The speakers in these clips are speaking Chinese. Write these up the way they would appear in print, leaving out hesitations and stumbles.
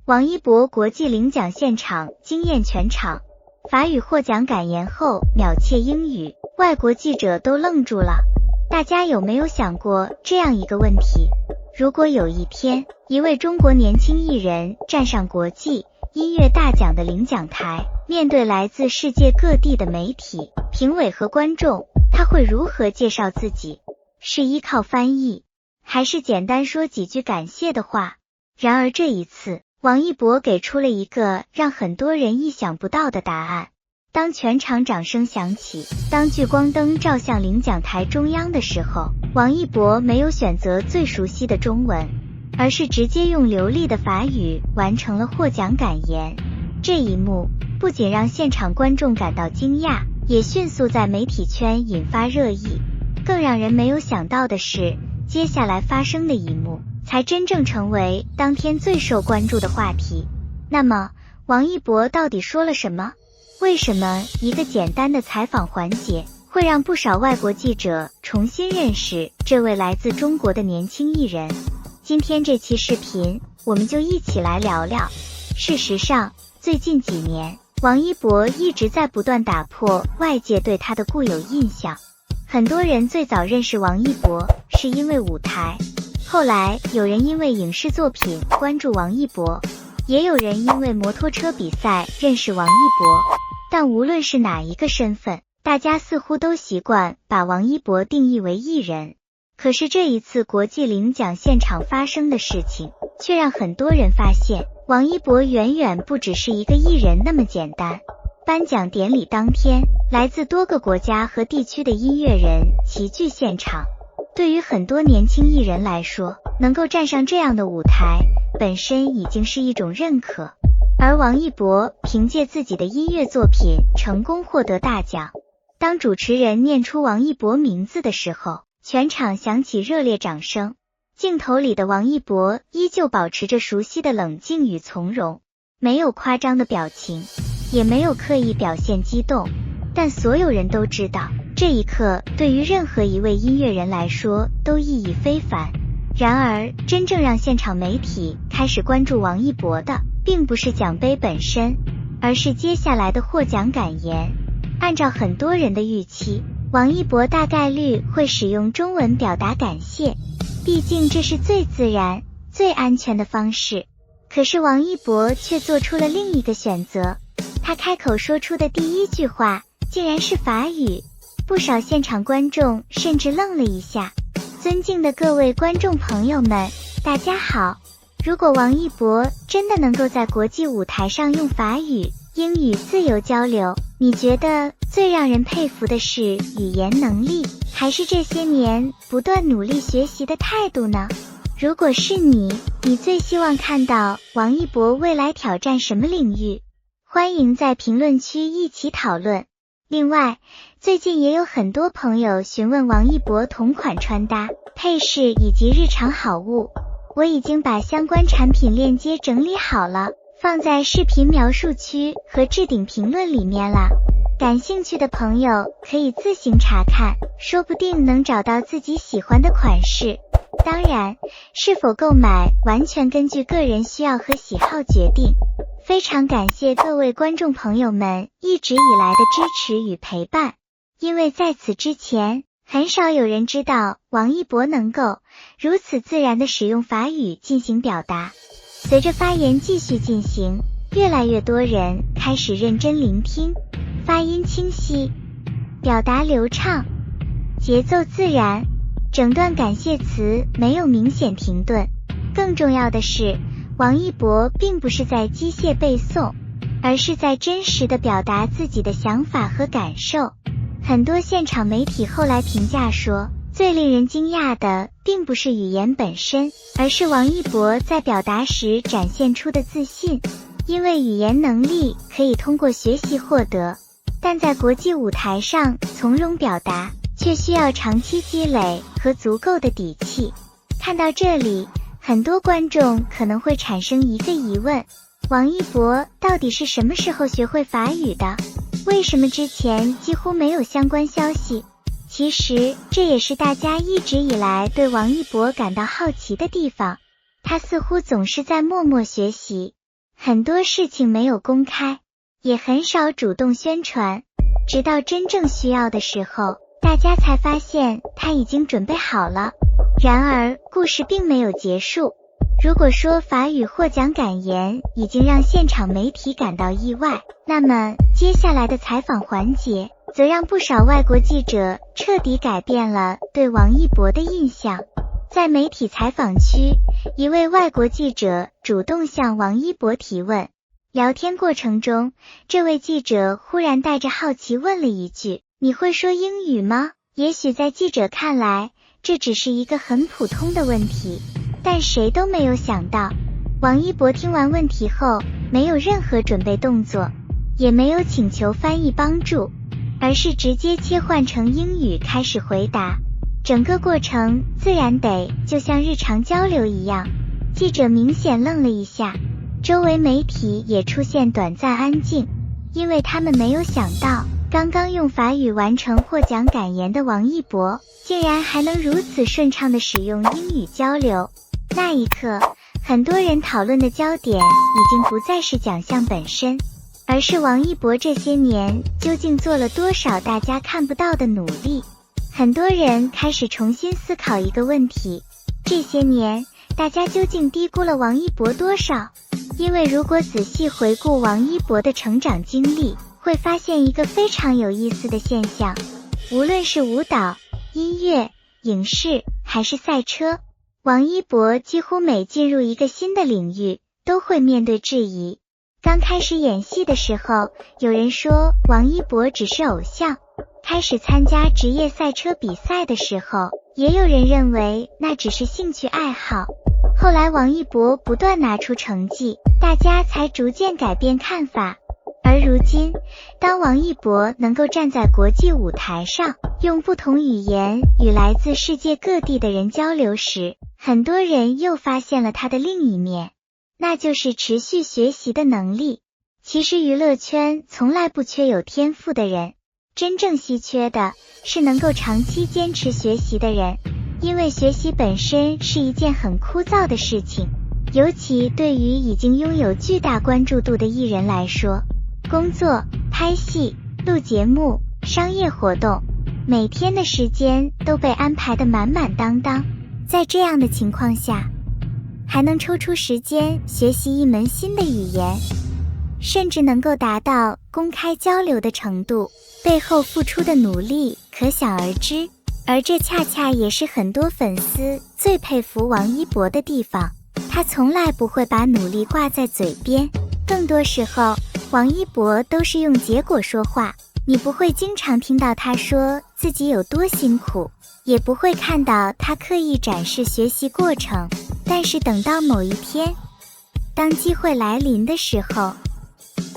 王一博国际领奖现场惊艳全场，法语获奖感言后秒切英语，外国记者都愣住了。大家有没有想过这样一个问题？如果有一天，一位中国年轻艺人站上国际音乐大奖的领奖台，面对来自世界各地的媒体、评委和观众，他会如何介绍自己？是依靠翻译，还是简单说几句感谢的话？然而这一次，王一博给出了一个让很多人意想不到的答案。当全场掌声响起，当聚光灯照向领奖台中央的时候，王一博没有选择最熟悉的中文，而是直接用流利的法语完成了获奖感言。这一幕不仅让现场观众感到惊讶，也迅速在媒体圈引发热议。更让人没有想到的是，接下来发生的一幕才真正成为当天最受关注的话题。那么，王一博到底说了什么？为什么一个简单的采访环节会让不少外国记者重新认识这位来自中国的年轻艺人？今天这期视频，我们就一起来聊聊。事实上，最近几年，王一博一直在不断打破外界对他的固有印象。很多人最早认识王一博是因为舞台，后来有人因为影视作品关注王一博，也有人因为摩托车比赛认识王一博。但无论是哪一个身份，大家似乎都习惯把王一博定义为艺人。可是这一次国际领奖现场发生的事情，却让很多人发现，王一博远远不只是一个艺人那么简单。颁奖典礼当天，来自多个国家和地区的音乐人齐聚现场。对于很多年轻艺人来说，能够站上这样的舞台，本身已经是一种认可。而王一博凭借自己的音乐作品成功获得大奖。当主持人念出王一博名字的时候，全场响起热烈掌声。镜头里的王一博依旧保持着熟悉的冷静与从容，没有夸张的表情，也没有刻意表现激动。但所有人都知道，这一刻对于任何一位音乐人来说都意义非凡。然而，真正让现场媒体开始关注王一博的，并不是奖杯本身，而是接下来的获奖感言。按照很多人的预期，王一博大概率会使用中文表达感谢，毕竟这是最自然、最安全的方式。可是王一博却做出了另一个选择，他开口说出的第一句话竟然是法语，不少现场观众甚至愣了一下。尊敬的各位观众朋友们，大家好。如果王一博真的能够在国际舞台上用法语、英语自由交流，你觉得最让人佩服的是语言能力，还是这些年不断努力学习的态度呢？如果是你最希望看到王一博未来挑战什么领域？欢迎在评论区一起讨论。另外，最近也有很多朋友询问王一博同款穿搭、配饰以及日常好物。我已经把相关产品链接整理好了，放在视频描述区和置顶评论里面了。感兴趣的朋友可以自行查看，说不定能找到自己喜欢的款式。当然，是否购买完全根据个人需要和喜好决定。非常感谢各位观众朋友们一直以来的支持与陪伴，因为在此之前，很少有人知道王一博能够如此自然地使用法语进行表达。随着发言继续进行，越来越多人开始认真聆听，发音清晰，表达流畅，节奏自然，整段感谢词没有明显停顿。更重要的是，王一博并不是在机械背诵，而是在真实地表达自己的想法和感受。很多现场媒体后来评价说，最令人惊讶的并不是语言本身，而是王一博在表达时展现出的自信。因为语言能力可以通过学习获得，但在国际舞台上从容表达，却需要长期积累和足够的底气。看到这里，很多观众可能会产生一个疑问，王一博到底是什么时候学会法语的？为什么之前几乎没有相关消息？其实这也是大家一直以来对王一博感到好奇的地方，他似乎总是在默默学习，很多事情没有公开，也很少主动宣传，直到真正需要的时候，大家才发现他已经准备好了。然而，故事并没有结束。如果说法语获奖感言已经让现场媒体感到意外，那么接下来的采访环节则让不少外国记者彻底改变了对王一博的印象。在媒体采访区，一位外国记者主动向王一博提问。聊天过程中，这位记者忽然带着好奇问了一句：“你会说英语吗？”也许在记者看来，这只是一个很普通的问题，但谁都没有想到，王一博听完问题后，没有任何准备动作，也没有请求翻译帮助，而是直接切换成英语开始回答。整个过程自然得就像日常交流一样。记者明显愣了一下，周围媒体也出现短暂安静，因为他们没有想到，刚刚用法语完成获奖感言的王一博，竟然还能如此顺畅地使用英语交流。那一刻，很多人讨论的焦点已经不再是奖项本身，而是王一博这些年究竟做了多少大家看不到的努力。很多人开始重新思考一个问题：这些年，大家究竟低估了王一博多少？因为如果仔细回顾王一博的成长经历，会发现一个非常有意思的现象。无论是舞蹈、音乐、影视还是赛车，王一博几乎每进入一个新的领域，都会面对质疑。刚开始演戏的时候，有人说王一博只是偶像；开始参加职业赛车比赛的时候，也有人认为那只是兴趣爱好。后来王一博不断拿出成绩，大家才逐渐改变看法。而如今，当王一博能够站在国际舞台上，用不同语言与来自世界各地的人交流时，很多人又发现了他的另一面，那就是持续学习的能力。其实娱乐圈从来不缺有天赋的人，真正稀缺的是能够长期坚持学习的人。因为学习本身是一件很枯燥的事情，尤其对于已经拥有巨大关注度的艺人来说，工作、拍戏、录节目、商业活动，每天的时间都被安排得满满当当。在这样的情况下，还能抽出时间学习一门新的语言，甚至能够达到公开交流的程度，背后付出的努力可想而知。而这恰恰也是很多粉丝最佩服王一博的地方，他从来不会把努力挂在嘴边，更多时候王一博都是用结果说话。你不会经常听到他说自己有多辛苦，也不会看到他刻意展示学习过程，但是等到某一天，当机会来临的时候，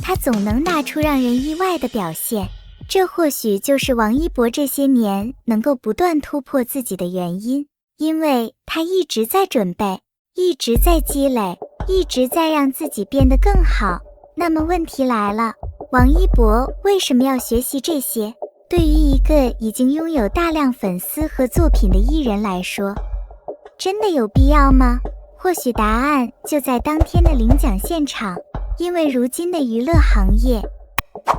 他总能拿出让人意外的表现。这或许就是王一博这些年能够不断突破自己的原因，因为他一直在准备，一直在积累，一直在让自己变得更好。那么问题来了，王一博为什么要学习这些？对于一个已经拥有大量粉丝和作品的艺人来说，真的有必要吗？或许答案就在当天的领奖现场，因为如今的娱乐行业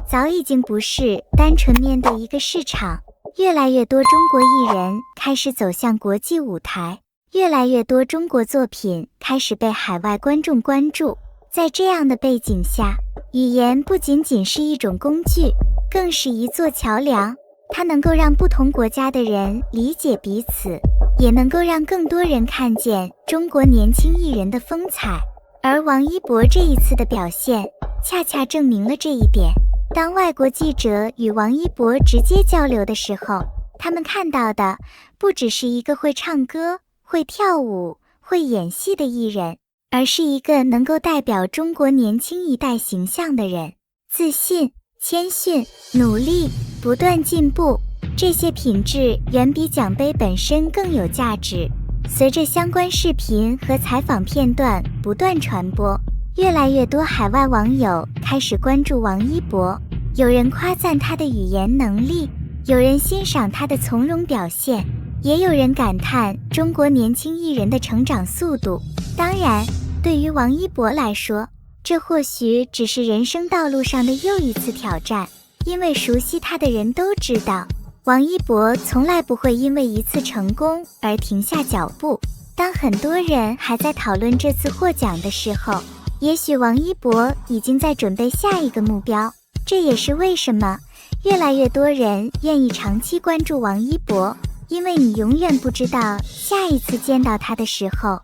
早已经不是单纯面对一个市场，越来越多中国艺人开始走向国际舞台，越来越多中国作品开始被海外观众关注。在这样的背景下，语言不仅仅是一种工具，更是一座桥梁，它能够让不同国家的人理解彼此，也能够让更多人看见中国年轻艺人的风采。而王一博这一次的表现恰恰证明了这一点。当外国记者与王一博直接交流的时候，他们看到的不只是一个会唱歌、会跳舞、会演戏的艺人，而是一个能够代表中国年轻一代形象的人。自信、谦逊、努力、不断进步，这些品质远比奖杯本身更有价值。随着相关视频和采访片段不断传播，越来越多海外网友开始关注王一博，有人夸赞他的语言能力，有人欣赏他的从容表现，也有人感叹中国年轻艺人的成长速度。当然，对于王一博来说，这或许只是人生道路上的又一次挑战，因为熟悉他的人都知道，王一博从来不会因为一次成功而停下脚步。当很多人还在讨论这次获奖的时候，也许王一博已经在准备下一个目标。这也是为什么越来越多人愿意长期关注王一博，因为你永远不知道下一次见到他的时候，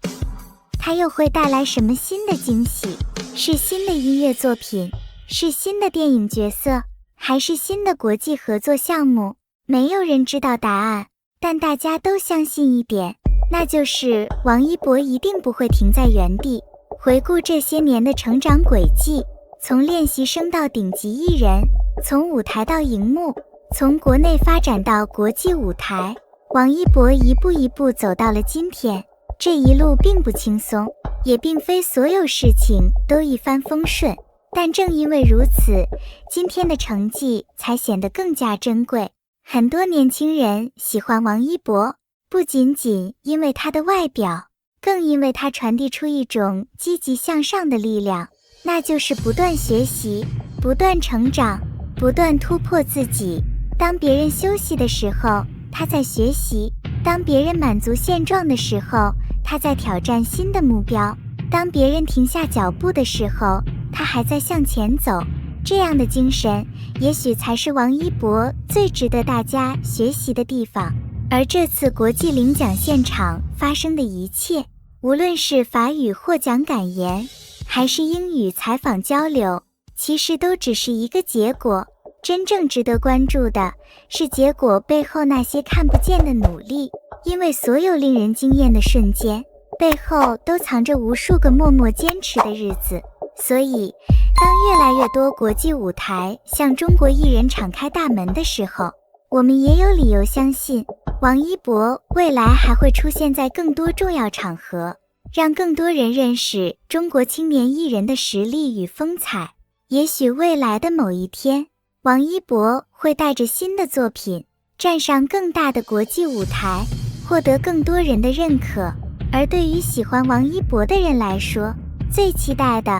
他又会带来什么新的惊喜，是新的音乐作品，是新的电影角色，还是新的国际合作项目？没有人知道答案，但大家都相信一点，那就是王一博一定不会停在原地。回顾这些年的成长轨迹，从练习生到顶级艺人，从舞台到荧幕，从国内发展到国际舞台，王一博一步一步走到了今天。这一路并不轻松，也并非所有事情都一帆风顺，但正因为如此，今天的成绩才显得更加珍贵。很多年轻人喜欢王一博，不仅仅因为他的外表，更因为他传递出一种积极向上的力量，那就是不断学习，不断成长，不断突破自己。当别人休息的时候，他在学习；当别人满足现状的时候，他在挑战新的目标；当别人停下脚步的时候，他还在向前走。这样的精神，也许才是王一博最值得大家学习的地方。而这次国际领奖现场发生的一切，无论是法语获奖感言，还是英语采访交流，其实都只是一个结果。真正值得关注的是结果背后那些看不见的努力，因为所有令人惊艳的瞬间，背后都藏着无数个默默坚持的日子。所以，当越来越多国际舞台向中国艺人敞开大门的时候，我们也有理由相信，王一博未来还会出现在更多重要场合，让更多人认识中国青年艺人的实力与风采。也许未来的某一天，王一博会带着新的作品站上更大的国际舞台，获得更多人的认可。而对于喜欢王一博的人来说，最期待的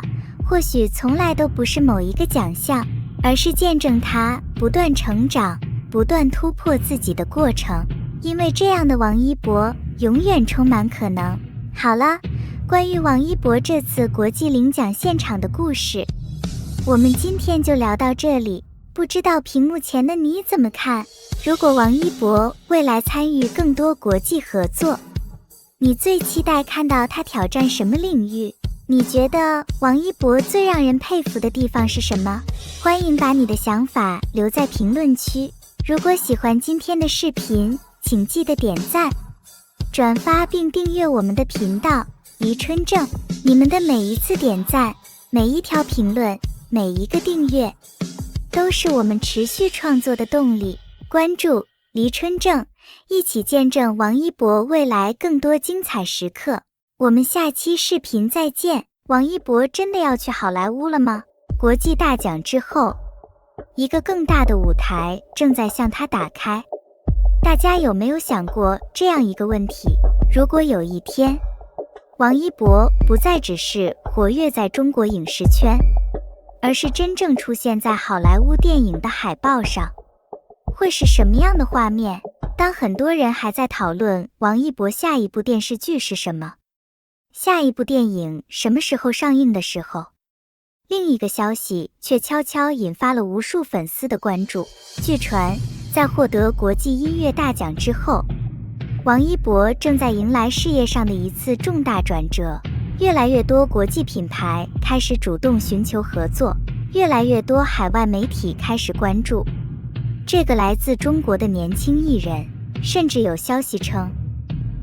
或许从来都不是某一个奖项，而是见证他不断成长，不断突破自己的过程。因为这样的王一博永远充满可能。好了，关于王一博这次国际领奖现场的故事，我们今天就聊到这里。不知道屏幕前的你怎么看？如果王一博未来参与更多国际合作，你最期待看到他挑战什么领域？你觉得王一博最让人佩服的地方是什么？欢迎把你的想法留在评论区。如果喜欢今天的视频，请记得点赞、转发并订阅我们的频道黎春正。你们的每一次点赞，每一条评论，每一个订阅，都是我们持续创作的动力。关注黎春正，一起见证王一博未来更多精彩时刻。我们下期视频再见。王一博真的要去好莱坞了吗？国际大奖之后，一个更大的舞台正在向他打开。大家有没有想过这样一个问题？如果有一天，王一博不再只是活跃在中国影视圈，而是真正出现在好莱坞电影的海报上，会是什么样的画面？当很多人还在讨论王一博下一部电视剧是什么，下一部电影什么时候上映的时候，另一个消息却悄悄引发了无数粉丝的关注。据传，在获得国际音乐大奖之后，王一博正在迎来事业上的一次重大转折。越来越多国际品牌开始主动寻求合作，越来越多海外媒体开始关注这个来自中国的年轻艺人，甚至有消息称，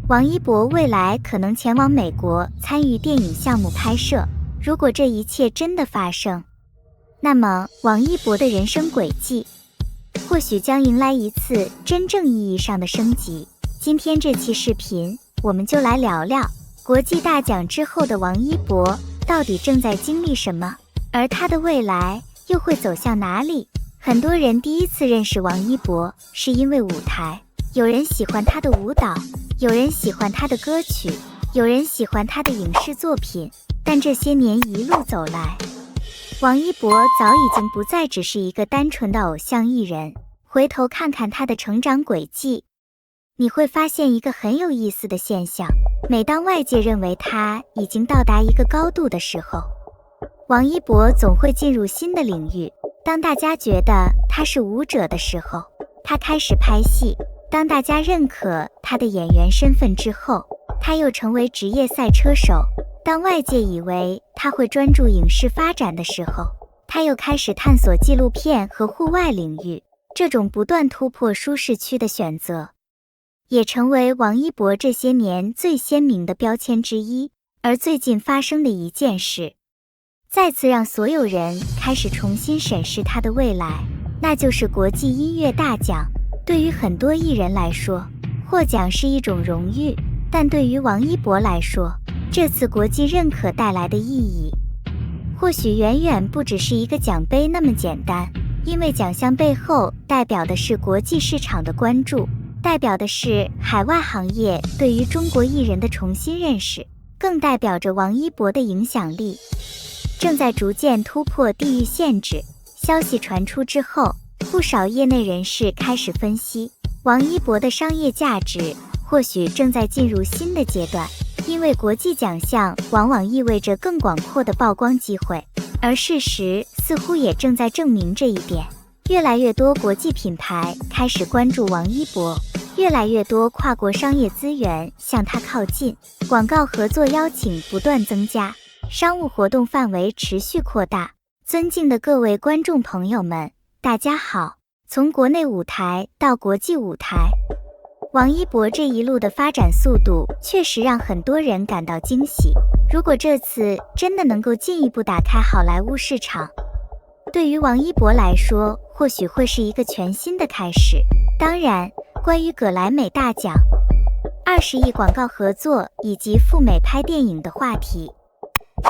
王一博未来可能前往美国参与电影项目拍摄。如果这一切真的发生，那么王一博的人生轨迹或许将迎来一次真正意义上的升级。今天这期视频，我们就来聊聊国际大奖之后的王一博到底正在经历什么，而他的未来又会走向哪里？很多人第一次认识王一博是因为舞台，有人喜欢他的舞蹈，有人喜欢他的歌曲，有人喜欢他的影视作品，但这些年一路走来，王一博早已经不再只是一个单纯的偶像艺人。回头看看他的成长轨迹，你会发现一个很有意思的现象：每当外界认为他已经到达一个高度的时候，王一博总会进入新的领域。当大家觉得他是舞者的时候，他开始拍戏；当大家认可他的演员身份之后，他又成为职业赛车手；当外界以为他会专注影视发展的时候，他又开始探索纪录片和户外领域。这种不断突破舒适区的选择，也成为王一博这些年最鲜明的标签之一。而最近发生的一件事，再次让所有人开始重新审视他的未来，那就是国际音乐大奖。对于很多艺人来说，获奖是一种荣誉，但对于王一博来说，这次国际认可带来的意义，或许远远不只是一个奖杯那么简单。因为奖项背后代表的是国际市场的关注，代表的是海外行业对于中国艺人的重新认识，更代表着王一博的影响力正在逐渐突破地域限制。消息传出之后，不少业内人士开始分析，王一博的商业价值或许正在进入新的阶段，因为国际奖项往往意味着更广阔的曝光机会。而事实似乎也正在证明这一点，越来越多国际品牌开始关注王一博，越来越多跨国商业资源向他靠近，广告合作邀请不断增加，商务活动范围持续扩大。尊敬的各位观众朋友们，大家好。从国内舞台到国际舞台，王一博这一路的发展速度确实让很多人感到惊喜。如果这次真的能够进一步打开好莱坞市场，对于王一博来说，或许会是一个全新的开始。当然，关于葛莱美大奖、20亿广告合作以及赴美拍电影的话题，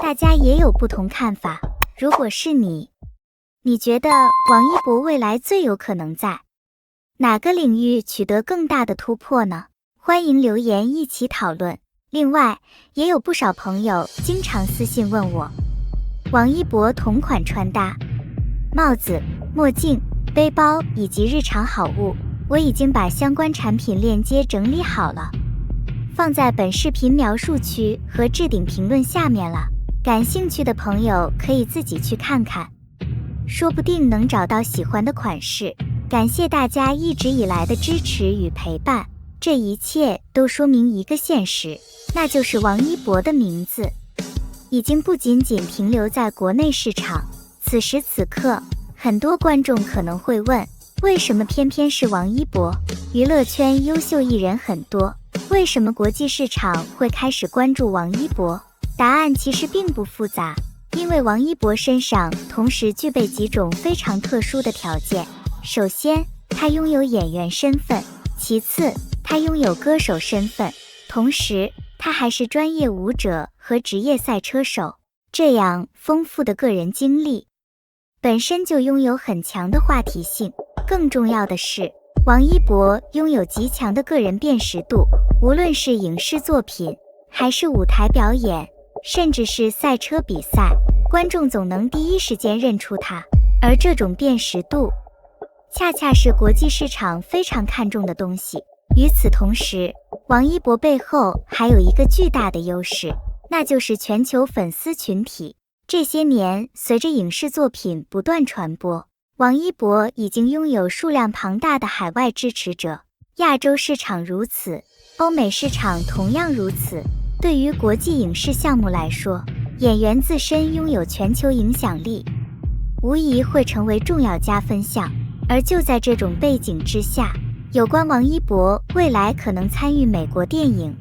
大家也有不同看法。如果是你觉得王一博未来最有可能在哪个领域取得更大的突破呢？欢迎留言一起讨论。另外，也有不少朋友经常私信问我，王一博同款穿搭、帽子、墨镜、背包以及日常好物，我已经把相关产品链接整理好了，放在本视频描述区和置顶评论下面了。感兴趣的朋友可以自己去看看，说不定能找到喜欢的款式。感谢大家一直以来的支持与陪伴，这一切都说明一个现实，那就是王一博的名字已经不仅仅停留在国内市场。此时此刻，很多观众可能会问，为什么偏偏是王一博？娱乐圈优秀艺人很多，为什么国际市场会开始关注王一博？答案其实并不复杂，因为王一博身上同时具备几种非常特殊的条件。首先，他拥有演员身份；其次，他拥有歌手身份，同时他还是专业舞者和职业赛车手。这样丰富的个人经历本身就拥有很强的话题性。更重要的是，王一博拥有极强的个人辨识度，无论是影视作品，还是舞台表演，甚至是赛车比赛，观众总能第一时间认出他。而这种辨识度恰恰是国际市场非常看重的东西。与此同时，王一博背后还有一个巨大的优势，那就是全球粉丝群体。这些年，随着影视作品不断传播，王一博已经拥有数量庞大的海外支持者。亚洲市场如此，欧美市场同样如此。对于国际影视项目来说，演员自身拥有全球影响力，无疑会成为重要加分项。而就在这种背景之下，有关王一博未来可能参与美国电影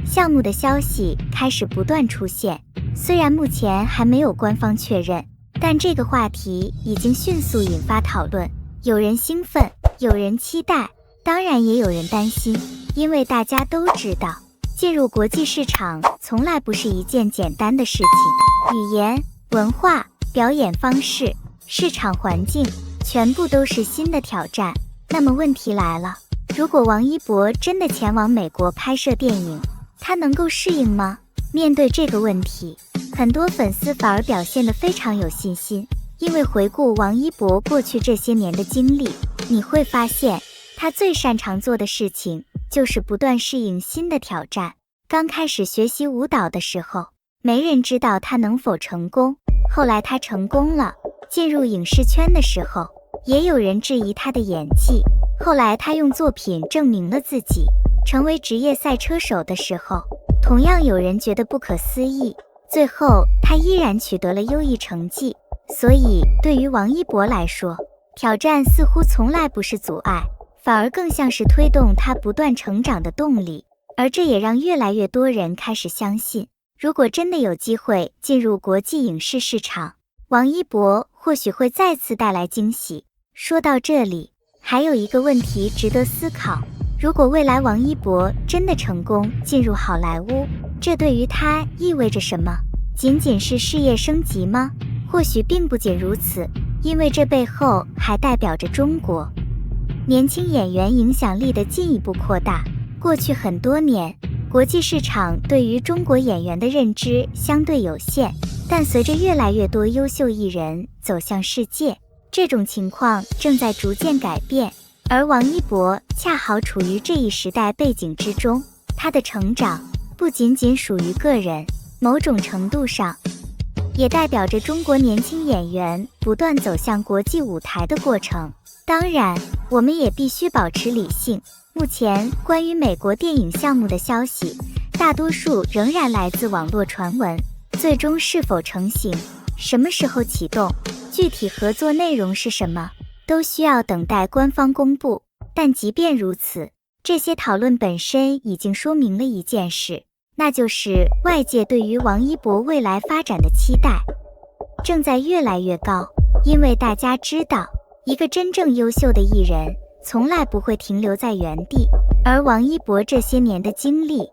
项目的消息开始不断出现。虽然目前还没有官方确认，但这个话题已经迅速引发讨论。有人兴奋，有人期待，当然也有人担心，因为大家都知道，进入国际市场从来不是一件简单的事情。语言、文化、表演方式、市场环境，全部都是新的挑战。那么问题来了，如果王一博真的前往美国拍摄电影，他能够适应吗？面对这个问题，很多粉丝反而表现得非常有信心，因为回顾王一博过去这些年的经历，你会发现他最擅长做的事情就是不断适应新的挑战。刚开始学习舞蹈的时候，没人知道他能否成功，后来他成功了。进入影视圈的时候，也有人质疑他的演技，后来他用作品证明了自己。成为职业赛车手的时候，同样有人觉得不可思议，最后他依然取得了优异成绩。所以对于王一博来说，挑战似乎从来不是阻碍，反而更像是推动他不断成长的动力。而这也让越来越多人开始相信，如果真的有机会进入国际影视市场，王一博或许会再次带来惊喜。说到这里，还有一个问题值得思考，如果未来王一博真的成功进入好莱坞，这对于他意味着什么？仅仅是事业升级吗？或许并不仅如此，因为这背后还代表着中国年轻演员影响力的进一步扩大。过去很多年，国际市场对于中国演员的认知相对有限，但随着越来越多优秀艺人走向世界，这种情况正在逐渐改变。而王一博恰好处于这一时代背景之中，他的成长不仅仅属于个人，某种程度上也代表着中国年轻演员不断走向国际舞台的过程。当然，我们也必须保持理性。目前关于美国电影项目的消息，大多数仍然来自网络传闻，最终是否成型，什么时候启动，具体合作内容是什么，都需要等待官方公布。但即便如此，这些讨论本身已经说明了一件事，那就是外界对于王一博未来发展的期待正在越来越高。因为大家知道，一个真正优秀的艺人从来不会停留在原地，而王一博这些年的经历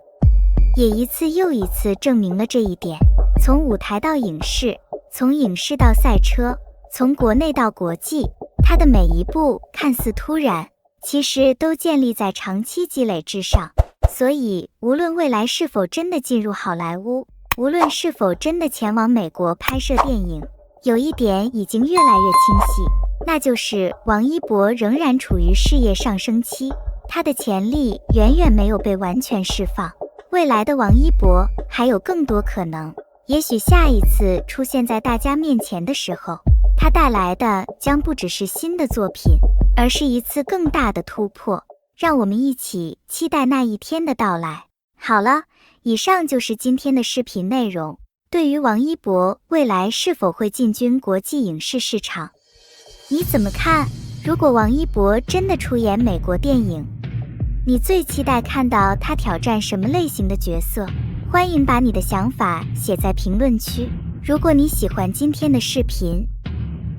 也一次又一次证明了这一点。从舞台到影视，从影视到赛车，从国内到国际，他的每一步看似突然，其实都建立在长期积累之上。所以无论未来是否真的进入好莱坞，无论是否真的前往美国拍摄电影，有一点已经越来越清晰，那就是王一博仍然处于事业上升期，他的潜力远远没有被完全释放。未来的王一博还有更多可能，也许下一次出现在大家面前的时候，他带来的将不只是新的作品，而是一次更大的突破。让我们一起期待那一天的到来。好了，以上就是今天的视频内容。对于王一博未来是否会进军国际影视市场，你怎么看？如果王一博真的出演美国电影，你最期待看到他挑战什么类型的角色？欢迎把你的想法写在评论区。如果你喜欢今天的视频，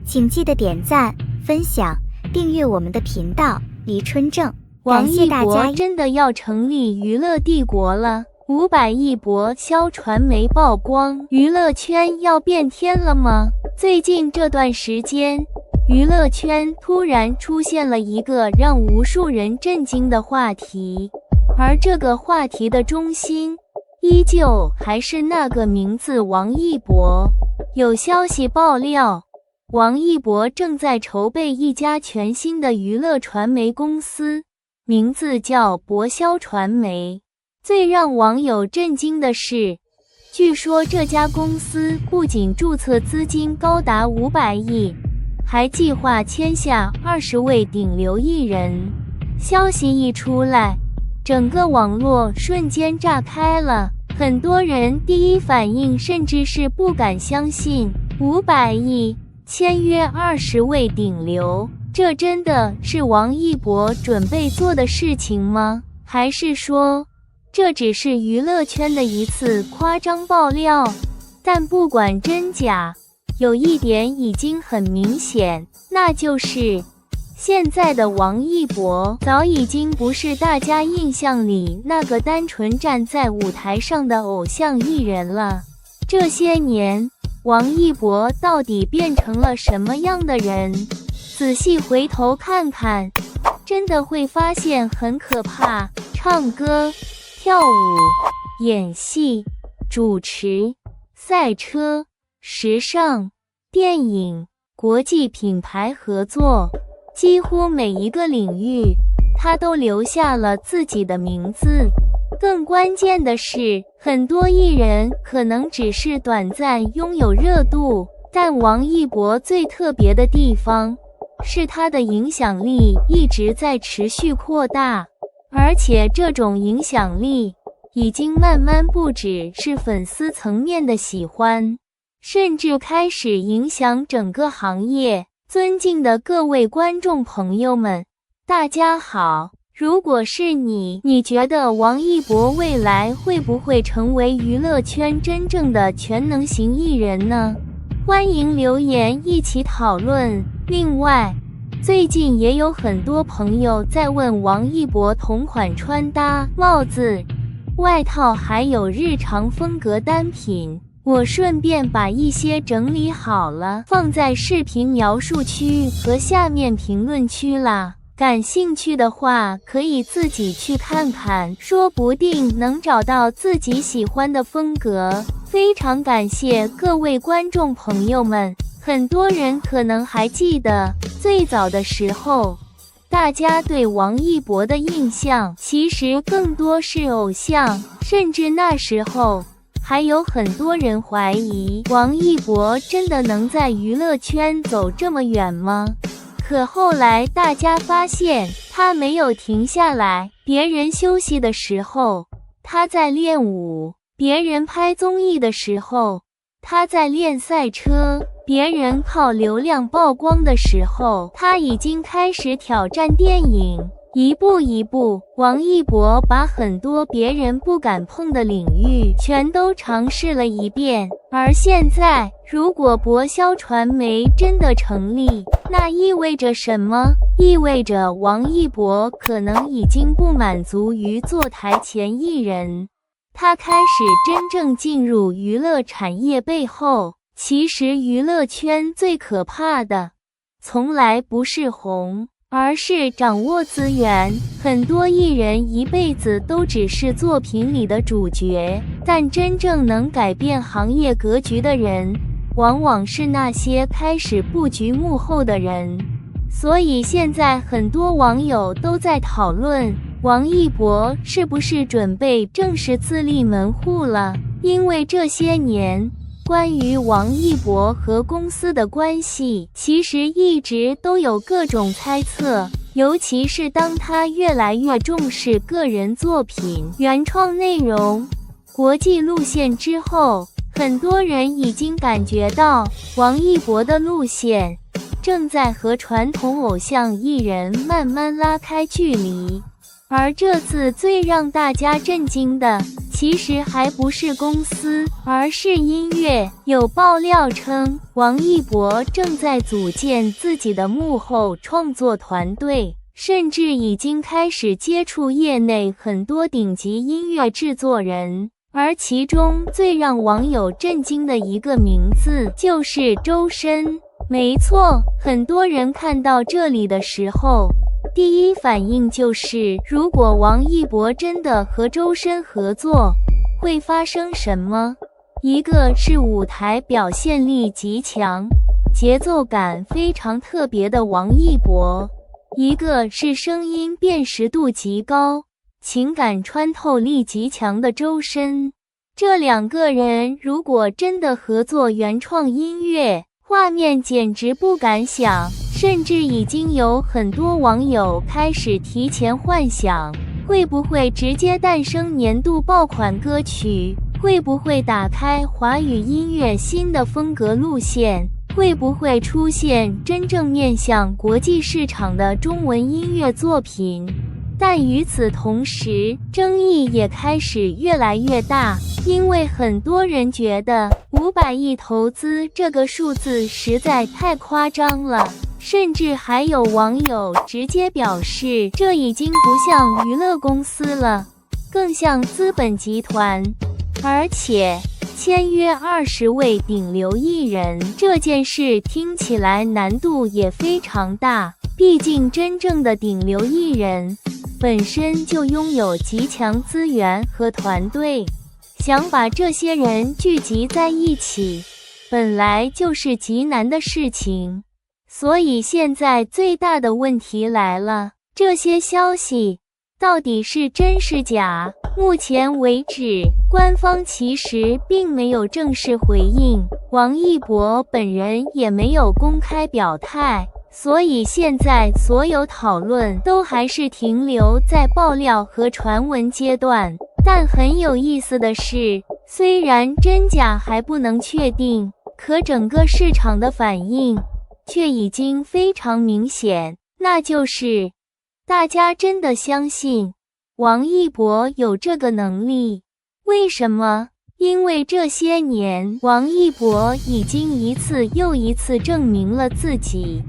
请记得点赞、分享、订阅我们的频道。黎春正，王一博真的要成立娱乐帝国了，500亿博销传媒曝光，娱乐圈要变天了吗？最近这段时间，娱乐圈突然出现了一个让无数人震惊的话题，而这个话题的中心依旧还是那个名字王一博。有消息爆料，王一博正在筹备一家全新的娱乐传媒公司，名字叫博销传媒。最让网友震惊的是，据说这家公司不仅注册资金高达500亿，还计划签下20位顶流艺人。消息一出来，整个网络瞬间炸开了，很多人第一反应甚至是不敢相信，500亿签约20位顶流，这真的是王一博准备做的事情吗？还是说这只是娱乐圈的一次夸张爆料？但不管真假，有一点已经很明显，那就是现在的王一博早已经不是大家印象里那个单纯站在舞台上的偶像艺人了。这些年，王一博到底变成了什么样的人？仔细回头看看，真的会发现很可怕。唱歌、跳舞、演戏、主持、赛车、时尚、电影、国际品牌合作，几乎每一个领域，他都留下了自己的名字。更关键的是，很多艺人可能只是短暂拥有热度，但王一博最特别的地方是他的影响力一直在持续扩大，而且这种影响力已经慢慢不只是粉丝层面的喜欢，甚至开始影响整个行业。尊敬的各位观众朋友们，大家好。如果是你觉得王一博未来会不会成为娱乐圈真正的全能型艺人呢？欢迎留言一起讨论。另外，最近也有很多朋友在问王一博同款穿搭、帽子、外套还有日常风格单品，我顺便把一些整理好了，放在视频描述区和下面评论区啦。感兴趣的话可以自己去看看，说不定能找到自己喜欢的风格。非常感谢各位观众朋友们，很多人可能还记得最早的时候，大家对王一博的印象其实更多是偶像，甚至那时候还有很多人怀疑王一博真的能在娱乐圈走这么远吗？可后来大家发现他没有停下来，别人休息的时候他在练舞，别人拍综艺的时候他在练赛车，别人靠流量曝光的时候他已经开始挑战电影。一步一步，王一博把很多别人不敢碰的领域全都尝试了一遍。而现在，如果博销传媒真的成立，那意味着什么？意味着王一博可能已经不满足于做台前艺人，他开始真正进入娱乐产业背后。其实娱乐圈最可怕的，从来不是红，而是掌握资源。很多艺人一辈子都只是作品里的主角，但真正能改变行业格局的人，往往是那些开始布局幕后的人。所以现在很多网友都在讨论，王一博是不是准备正式自立门户了？因为这些年关于王一博和公司的关系，其实一直都有各种猜测，尤其是当他越来越重视个人作品、原创内容、国际路线之后，很多人已经感觉到王一博的路线正在和传统偶像艺人慢慢拉开距离。而这次最让大家震惊的，其实还不是公司，而是音乐。有爆料称，王一博正在组建自己的幕后创作团队，甚至已经开始接触业内很多顶级音乐制作人。而其中最让网友震惊的一个名字就是周深。没错，很多人看到这里的时候，第一反应就是，如果王一博真的和周深合作，会发生什么？一个是舞台表现力极强、节奏感非常特别的王一博，一个是声音辨识度极高、情感穿透力极强的周深。这两个人如果真的合作原创音乐，画面简直不敢想。甚至已经有很多网友开始提前幻想，会不会直接诞生年度爆款歌曲？会不会打开华语音乐新的风格路线？会不会出现真正面向国际市场的中文音乐作品？但与此同时，争议也开始越来越大，因为很多人觉得500亿投资这个数字实在太夸张了。甚至还有网友直接表示，这已经不像娱乐公司了，更像资本集团。而且签约20位顶流艺人这件事听起来难度也非常大，毕竟真正的顶流艺人本身就拥有极强资源和团队。想把这些人聚集在一起，本来就是极难的事情。所以现在最大的问题来了，这些消息到底是真是假？目前为止，官方其实并没有正式回应，王一博本人也没有公开表态，所以现在所有讨论都还是停留在爆料和传闻阶段。但很有意思的是，虽然真假还不能确定，可整个市场的反应却已经非常明显，那就是大家真的相信王一博有这个能力。为什么？因为这些年王一博已经一次又一次证明了自己。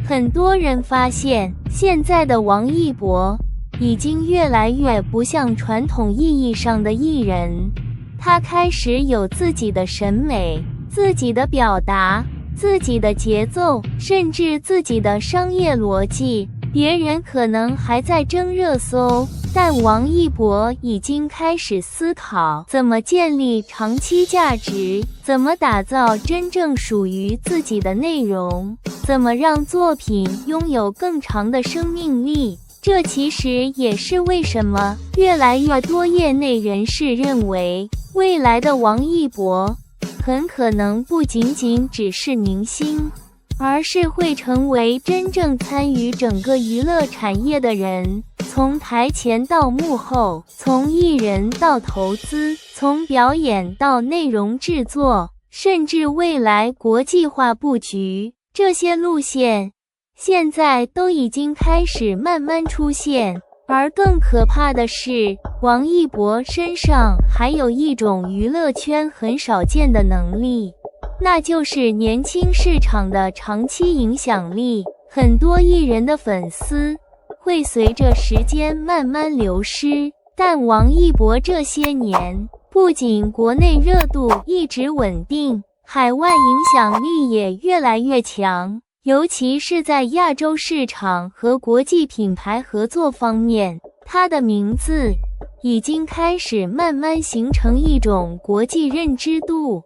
很多人发现，现在的王一博已经越来越不像传统意义上的艺人，他开始有自己的审美、自己的表达、自己的节奏，甚至自己的商业逻辑。别人可能还在争热搜，但王一博已经开始思考怎么建立长期价值，怎么打造真正属于自己的内容，怎么让作品拥有更长的生命力。这其实也是为什么越来越多业内人士认为，未来的王一博很可能不仅仅只是明星，而是会成为真正参与整个娱乐产业的人，从台前到幕后，从艺人到投资，从表演到内容制作，甚至未来国际化布局，这些路线现在都已经开始慢慢出现。而更可怕的是，王一博身上还有一种娱乐圈很少见的能力，那就是年轻市场的长期影响力。很多艺人的粉丝会随着时间慢慢流失，但王一博这些年不仅国内热度一直稳定，海外影响力也越来越强，尤其是在亚洲市场和国际品牌合作方面，他的名字已经开始慢慢形成一种国际认知度。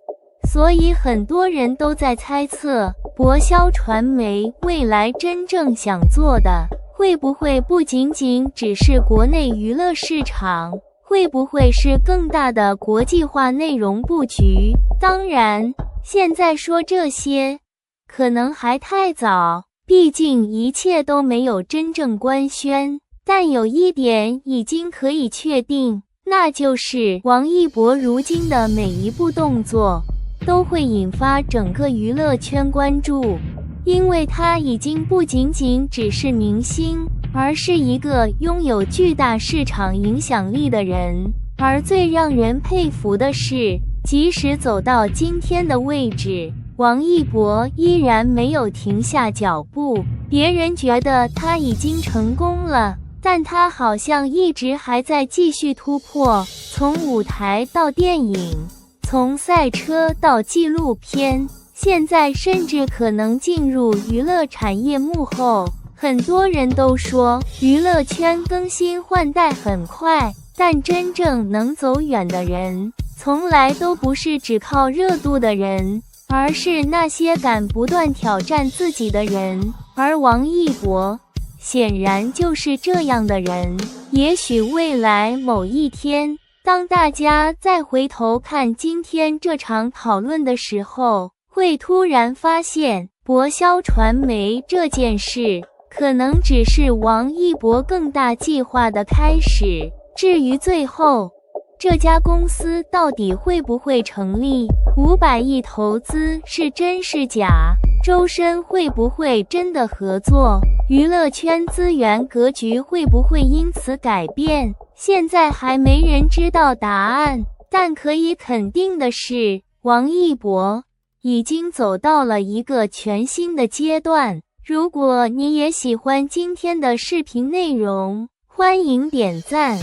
所以很多人都在猜测，博鑫传媒未来真正想做的，会不会不仅仅只是国内娱乐市场，会不会是更大的国际化内容布局？当然，现在说这些可能还太早，毕竟一切都没有真正官宣。但有一点已经可以确定，那就是王一博如今的每一步动作都会引发整个娱乐圈关注，因为他已经不仅仅只是明星，而是一个拥有巨大市场影响力的人。而最让人佩服的是，即使走到今天的位置，王一博依然没有停下脚步。别人觉得他已经成功了，但他好像一直还在继续突破，从舞台到电影，从赛车到纪录片，现在甚至可能进入娱乐产业幕后。很多人都说娱乐圈更新换代很快，但真正能走远的人从来都不是只靠热度的人，而是那些敢不断挑战自己的人。而王一博显然就是这样的人。也许未来某一天，当大家再回头看今天这场讨论的时候，会突然发现博鑫传媒这件事可能只是王一博更大计划的开始。至于最后这家公司到底会不会成立，500亿投资是真是假，周深会不会真的合作，娱乐圈资源格局会不会因此改变，现在还没人知道答案。但可以肯定的是，王一博已经走到了一个全新的阶段。如果你也喜欢今天的视频内容，欢迎点赞、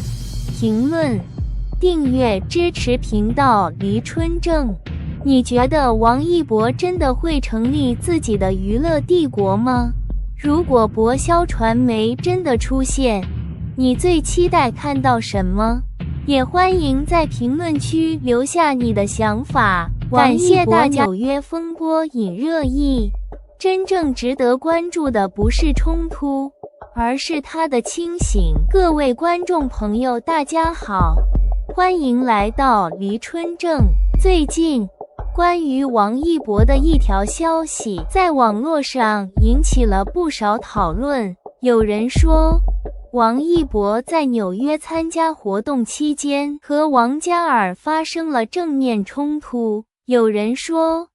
评论、订阅支持频道黎春正。你觉得王一博真的会成立自己的娱乐帝国吗？如果博鑫传媒真的出现，你最期待看到什么？也欢迎在评论区留下你的想法。感谢大家。纽约风波引热议，真正值得关注的不是冲突，而是他的清醒。各位观众朋友大家好，欢迎来到黎春正。最近关于王一博的一条消息在网络上引起了不少讨论。有人说王一博在纽约参加活动期间和王嘉尔发生了正面冲突，有人说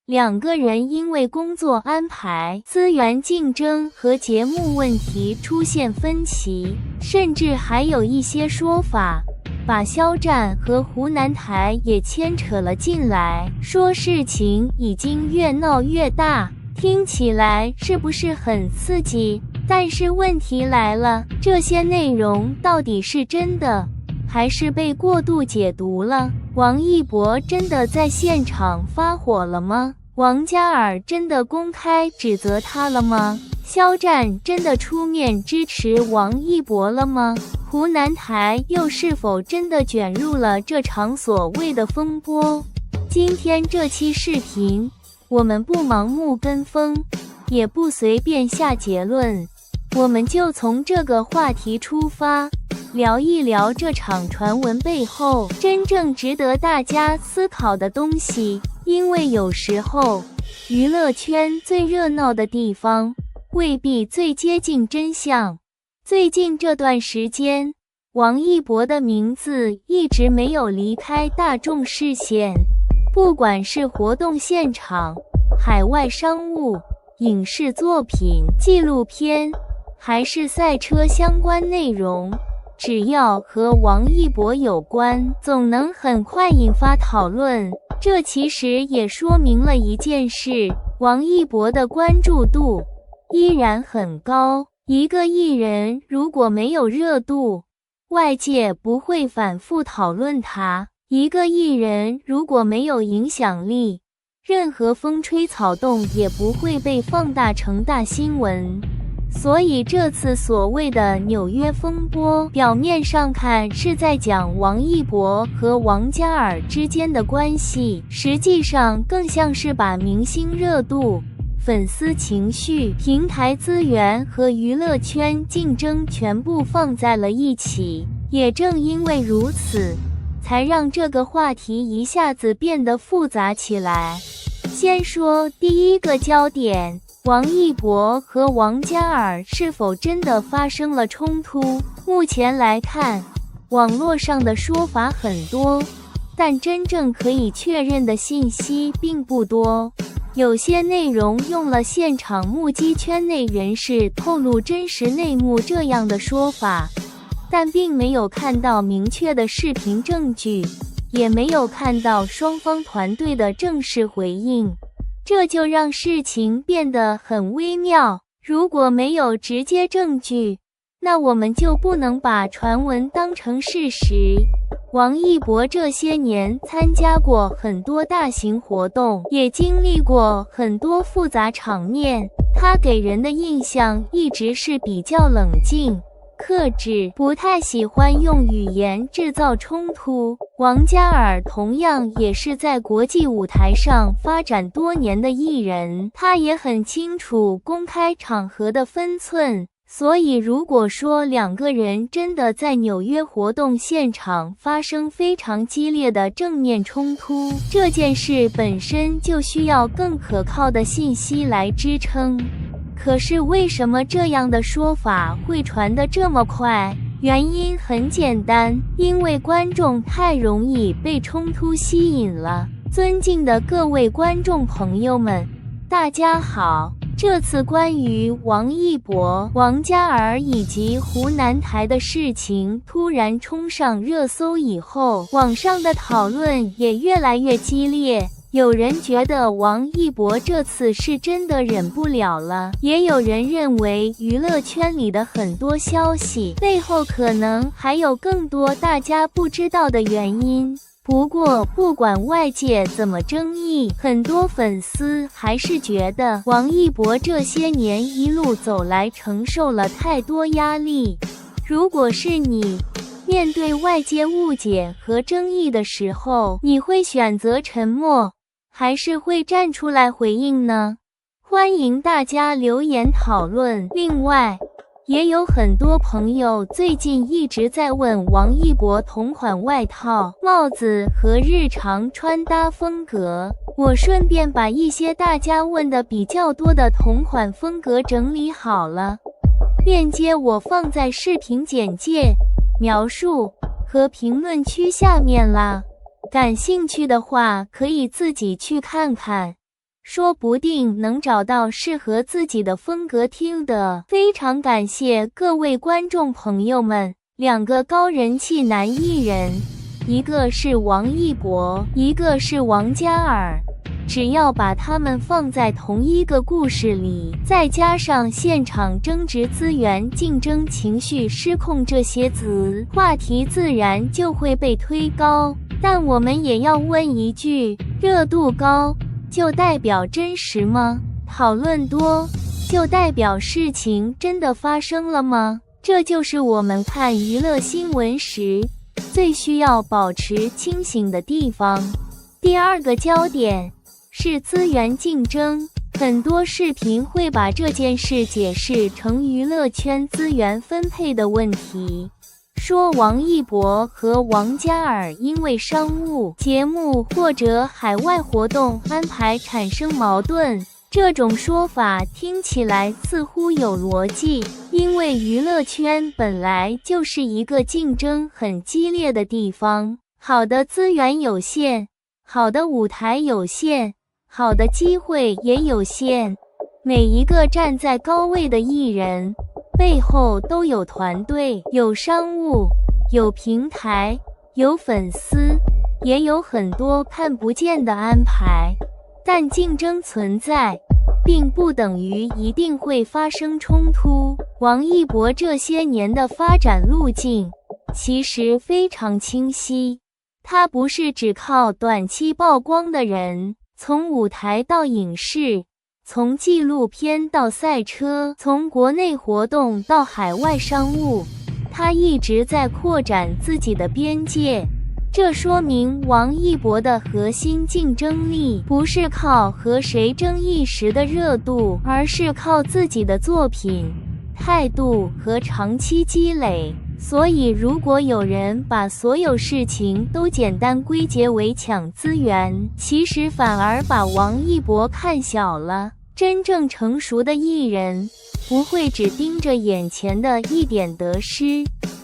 两个人因为工作安排、资源竞争和节目问题出现分歧，甚至还有一些说法把肖战和湖南台也牵扯了进来，说事情已经越闹越大，听起来是不是很刺激？但是问题来了，这些内容到底是真的，还是被过度解读了？王一博真的在现场发火了吗？王嘉尔真的公开指责他了吗？肖战真的出面支持王一博了吗？湖南台又是否真的卷入了这场所谓的风波？今天这期视频，我们不盲目跟风，也不随便下结论，我们就从这个话题出发，聊一聊这场传闻背后真正值得大家思考的东西。因为有时候娱乐圈最热闹的地方未必最接近真相。最近这段时间，王一博的名字一直没有离开大众视线，不管是活动现场、海外商务、影视作品、纪录片，还是赛车相关内容，只要和王一博有关，总能很快引发讨论。这其实也说明了一件事，王一博的关注度依然很高。一个艺人如果没有热度，外界不会反复讨论他；一个艺人如果没有影响力，任何风吹草动也不会被放大成大新闻。所以这次所谓的纽约风波，表面上看是在讲王一博和王嘉尔之间的关系，实际上更像是把明星热度、粉丝情绪、平台资源和娱乐圈竞争全部放在了一起。也正因为如此，才让这个话题一下子变得复杂起来。先说第一个焦点，王一博和王嘉尔是否真的发生了冲突？目前来看，网络上的说法很多，但真正可以确认的信息并不多。有些内容用了现场目击圈内人士透露真实内幕这样的说法，但并没有看到明确的视频证据，也没有看到双方团队的正式回应，这就让事情变得很微妙。如果没有直接证据，那我们就不能把传闻当成事实。王一博这些年参加过很多大型活动，也经历过很多复杂场面，他给人的印象一直是比较冷静、克制，不太喜欢用语言制造冲突。王嘉尔同样也是在国际舞台上发展多年的艺人，他也很清楚公开场合的分寸。所以如果说两个人真的在纽约活动现场发生非常激烈的正面冲突，这件事本身就需要更可靠的信息来支撑。可是为什么这样的说法会传得这么快？原因很简单，因为观众太容易被冲突吸引了。尊敬的各位观众朋友们，大家好。这次关于王一博、王嘉尔以及湖南台的事情突然冲上热搜以后，网上的讨论也越来越激烈。有人觉得王一博这次是真的忍不了了，也有人认为娱乐圈里的很多消息背后可能还有更多大家不知道的原因。不过不管外界怎么争议，很多粉丝还是觉得王一博这些年一路走来承受了太多压力。如果是你，面对外界误解和争议的时候，你会选择沉默，还是会站出来回应呢？欢迎大家留言讨论。另外，也有很多朋友最近一直在问王一博同款外套、帽子和日常穿搭风格，我顺便把一些大家问的比较多的同款风格整理好了，链接我放在视频简介、描述和评论区下面啦，感兴趣的话可以自己去看看。说不定能找到适合自己的风格听的。非常感谢各位观众朋友们，两个高人气男艺人，一个是王一博，一个是王嘉尔。只要把他们放在同一个故事里，再加上现场争执资源、竞争、情绪失控这些词，话题自然就会被推高。但我们也要问一句，热度高就代表真实吗？讨论多就代表事情真的发生了吗？这就是我们看娱乐新闻时最需要保持清醒的地方。第二个焦点是资源竞争，很多视频会把这件事解释成娱乐圈资源分配的问题。说王一博和王嘉尔因为商务、节目或者海外活动安排产生矛盾，这种说法听起来似乎有逻辑，因为娱乐圈本来就是一个竞争很激烈的地方，好的资源有限，好的舞台有限，好的机会也有限。每一个站在高位的艺人背后都有团队，有商务，有平台，有粉丝，也有很多看不见的安排。但竞争存在，并不等于一定会发生冲突。王一博这些年的发展路径其实非常清晰，他不是只靠短期曝光的人，从舞台到影视，从纪录片到赛车，从国内活动到海外商务，他一直在扩展自己的边界。这说明王一博的核心竞争力不是靠和谁争一时的热度，而是靠自己的作品、态度和长期积累。所以如果有人把所有事情都简单归结为抢资源，其实反而把王一博看小了。真正成熟的艺人不会只盯着眼前的一点得失，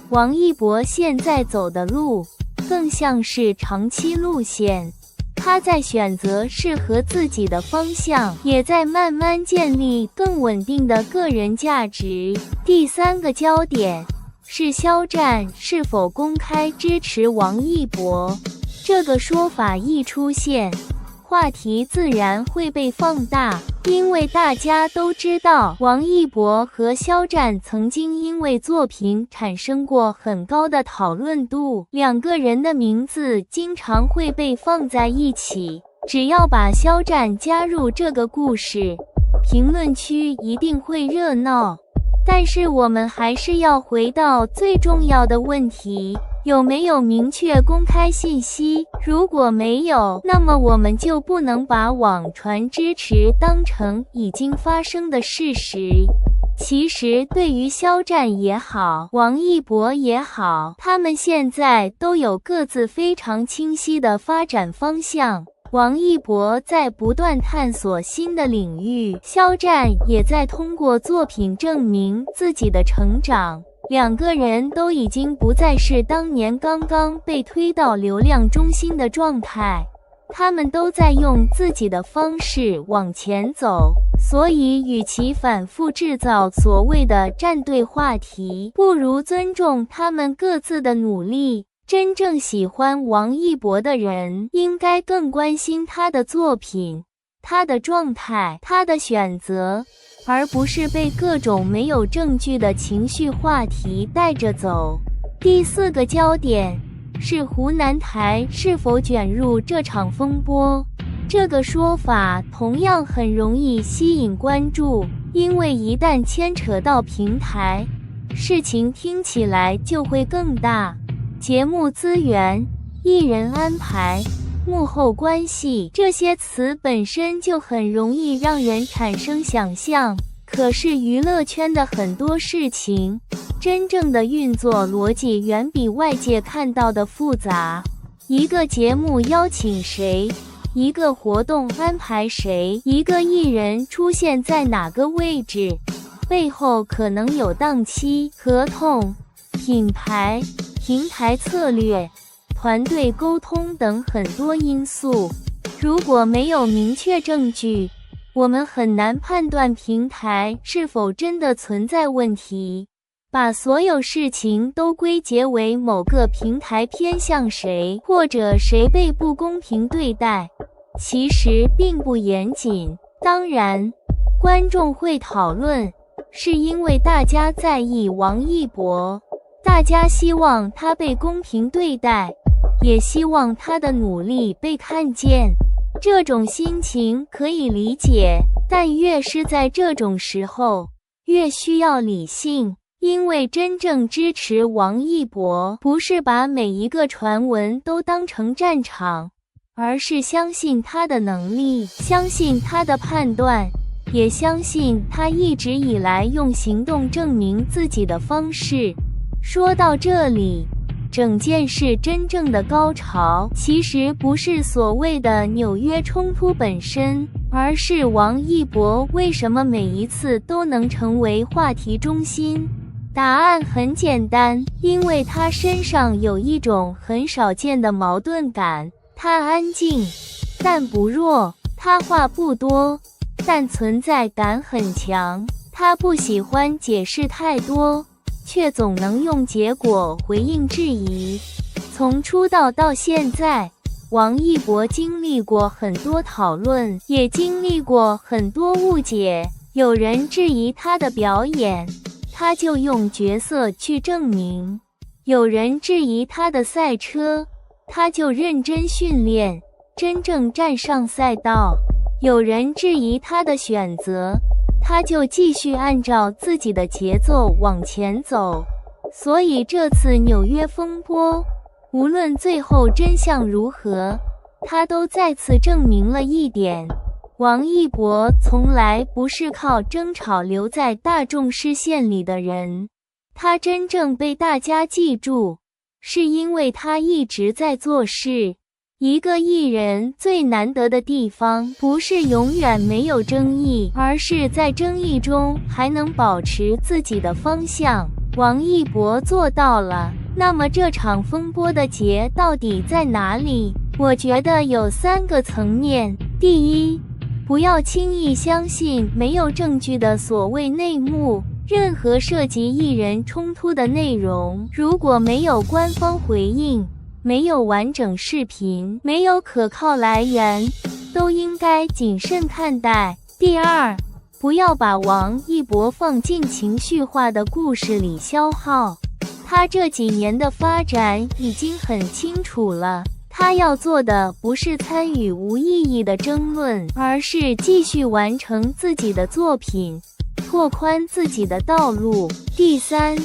王一博现在走的路更像是长期路线，他在选择适合自己的方向，也在慢慢建立更稳定的个人价值。第三个焦点是肖战是否公开支持王一博。这个说法一出现，话题自然会被放大，因为大家都知道王一博和肖战曾经因为作品产生过很高的讨论度，两个人的名字经常会被放在一起。只要把肖战加入这个故事，评论区一定会热闹。但是我们还是要回到最重要的问题，有没有明确公开信息？如果没有，那么我们就不能把网传支持当成已经发生的事实。其实对于肖战也好，王一博也好，他们现在都有各自非常清晰的发展方向。王一博在不断探索新的领域，肖战也在通过作品证明自己的成长。两个人都已经不再是当年刚刚被推到流量中心的状态，他们都在用自己的方式往前走。所以与其反复制造所谓的站队话题，不如尊重他们各自的努力。真正喜欢王一博的人应该更关心他的作品、他的状态、他的选择，而不是被各种没有证据的情绪话题带着走。第四个焦点是湖南台是否卷入这场风波。这个说法同样很容易吸引关注，因为一旦牵扯到平台，事情听起来就会更大。节目资源、艺人安排、幕后关系，这些词本身就很容易让人产生想象。可是娱乐圈的很多事情，真正的运作逻辑远比外界看到的复杂。一个节目邀请谁，一个活动安排谁，一个艺人出现在哪个位置，背后可能有档期、合同、品牌、平台策略、团队沟通等很多因素。如果没有明确证据，我们很难判断平台是否真的存在问题。把所有事情都归结为某个平台偏向谁，或者谁被不公平对待，其实并不严谨。当然，观众会讨论，是因为大家在意王一博，大家希望他被公平对待，也希望他的努力被看见。这种心情可以理解，但越是在这种时候，越需要理性。因为真正支持王一博，不是把每一个传闻都当成战场，而是相信他的能力，相信他的判断，也相信他一直以来用行动证明自己的方式。说到这里，整件事真正的高潮，其实不是所谓的纽约冲突本身，而是王一博为什么每一次都能成为话题中心。答案很简单，因为他身上有一种很少见的矛盾感。他安静，但不弱；他话不多，但存在感很强。他不喜欢解释太多，却总能用结果回应质疑。从出道到现在，王一博经历过很多讨论，也经历过很多误解。有人质疑他的表演，他就用角色去证明；有人质疑他的赛车，他就认真训练，真正站上赛道；有人质疑他的选择，他就继续按照自己的节奏往前走。所以这次纽约风波，无论最后真相如何，他都再次证明了一点：王一博从来不是靠争吵留在大众视线里的人，他真正被大家记住，是因为他一直在做事。一个艺人最难得的地方，不是永远没有争议，而是在争议中还能保持自己的方向。王一博做到了。那么这场风波的结到底在哪里？我觉得有3个层面。第一，不要轻易相信没有证据的所谓内幕。任何涉及艺人冲突的内容，如果没有官方回应，没有完整视频，没有可靠来源，都应该谨慎看待。第二，不要把王一博放进情绪化的故事里消耗。他这几年的发展已经很清楚了，他要做的不是参与无意义的争论，而是继续完成自己的作品，拓宽自己的道路。第三，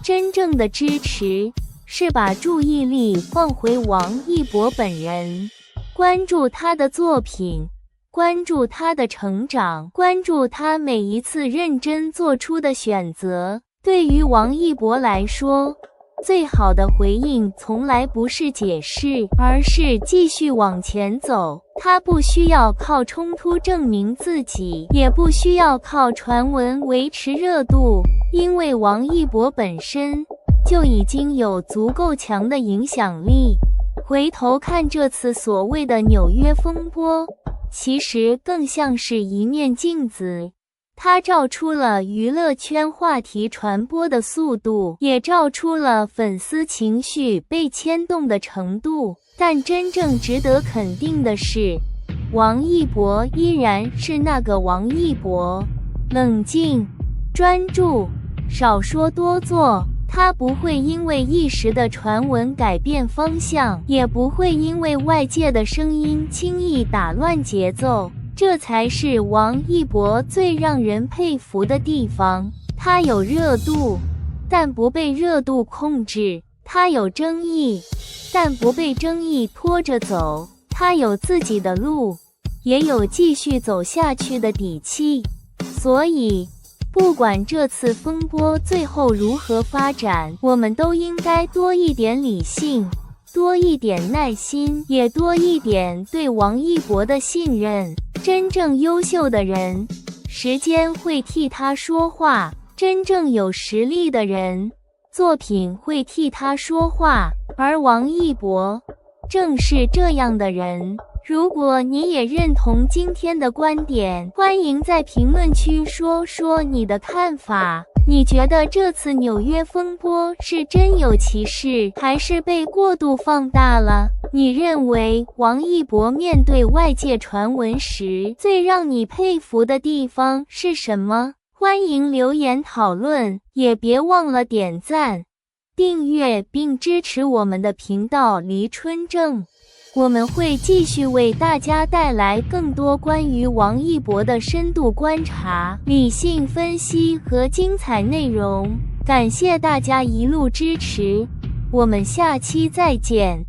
真正的支持是把注意力放回王一博本人，关注他的作品，关注他的成长，关注他每一次认真做出的选择。对于王一博来说，最好的回应从来不是解释，而是继续往前走。他不需要靠冲突证明自己，也不需要靠传闻维持热度，因为王一博本身就已经有足够强的影响力。回头看这次所谓的纽约风波，其实更像是一面镜子，它照出了娱乐圈话题传播的速度，也照出了粉丝情绪被牵动的程度。但真正值得肯定的是，王一博依然是那个王一博，冷静、专注，少说多做。他不会因为一时的传闻改变方向，也不会因为外界的声音轻易打乱节奏。这才是王一博最让人佩服的地方。他有热度，但不被热度控制。他有争议，但不被争议拖着走，他有自己的路，也有继续走下去的底气。所以不管这次风波最后如何发展，我们都应该多一点理性，多一点耐心，也多一点对王一博的信任。真正优秀的人，时间会替他说话；真正有实力的人，作品会替他说话。而王一博正是这样的人。如果你也认同今天的观点，欢迎在评论区说说你的看法。你觉得这次纽约风波是真有其事，还是被过度放大了？你认为王一博面对外界传闻时，最让你佩服的地方是什么？欢迎留言讨论，也别忘了点赞、订阅并支持我们的频道黎春正。我们会继续为大家带来更多关于王一博的深度观察、理性分析和精彩内容。感谢大家一路支持，我们下期再见。